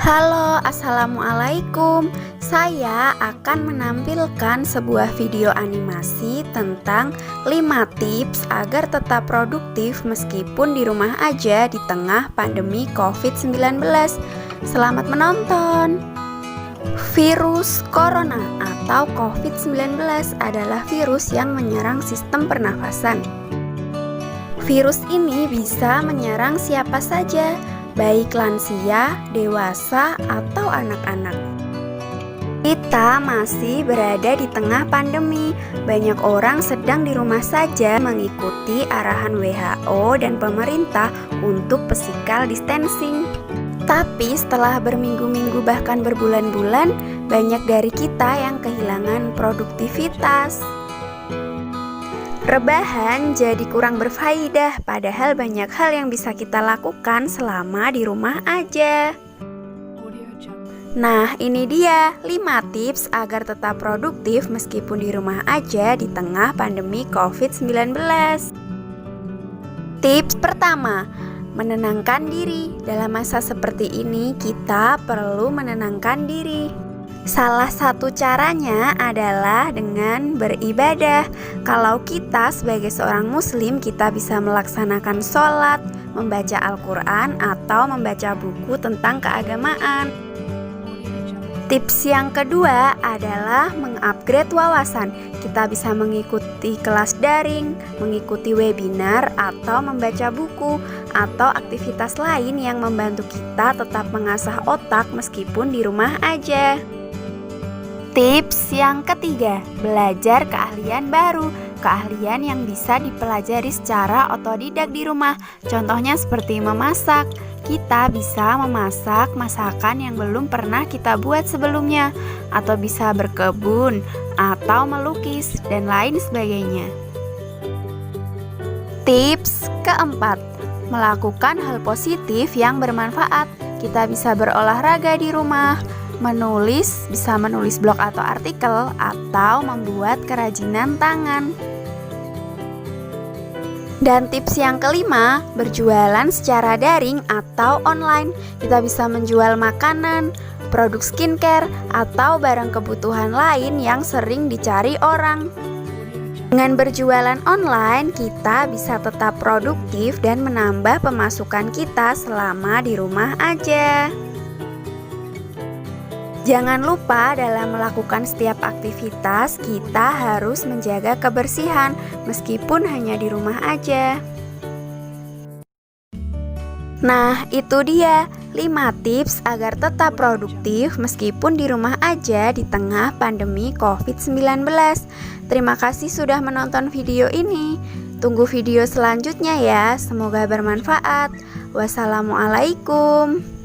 Halo, assalamualaikum. Saya akan menampilkan sebuah video animasi tentang 5 tips agar tetap produktif meskipun di rumah aja di tengah pandemi COVID-19. Selamat menonton. Virus corona atau COVID-19 adalah virus yang menyerang sistem pernafasan. Virus ini bisa menyerang siapa saja, baik lansia, dewasa, atau anak-anak. Kita masih berada di tengah pandemi. Banyak orang sedang di rumah saja mengikuti arahan WHO dan pemerintah untuk physical distancing. Tapi setelah berminggu-minggu bahkan berbulan-bulan, banyak dari kita yang kehilangan produktivitas. Rebahan jadi kurang berfaedah, padahal banyak hal yang bisa kita lakukan selama di rumah aja. Nah, ini dia 5 tips agar tetap produktif meskipun di rumah aja di tengah pandemi COVID-19. Tips pertama, menenangkan diri. Dalam masa seperti ini, kita perlu menenangkan diri. Salah satu caranya adalah dengan beribadah. Kalau kita sebagai seorang muslim, kita bisa melaksanakan sholat, membaca Al-Quran, atau membaca buku tentang keagamaan. Tips yang kedua adalah mengupgrade wawasan. Kita bisa mengikuti kelas daring, mengikuti webinar, atau membaca buku, atau aktivitas lain yang membantu kita tetap mengasah otak meskipun di rumah aja. Tips yang ketiga, belajar keahlian baru. Keahlian yang bisa dipelajari secara otodidak di rumah. Contohnya seperti memasak. Kita bisa memasak masakan yang belum pernah kita buat sebelumnya, atau bisa berkebun, atau melukis, dan lain sebagainya. Tips keempat, melakukan hal positif yang bermanfaat. Kita bisa berolahraga di rumah, menulis, bisa menulis blog atau artikel, atau membuat kerajinan tangan. Dan tips yang kelima, berjualan secara daring atau online. Kita bisa menjual makanan, produk skincare, atau barang kebutuhan lain yang sering dicari orang. Dengan berjualan online, kita bisa tetap produktif dan menambah pemasukan kita selama di rumah aja. Jangan lupa dalam melakukan setiap aktivitas, kita harus menjaga kebersihan meskipun hanya di rumah aja. Nah, itu dia 5 tips agar tetap produktif meskipun di rumah aja di tengah pandemi COVID-19. Terima kasih sudah menonton video ini. Tunggu video selanjutnya ya, semoga bermanfaat. Wassalamualaikum.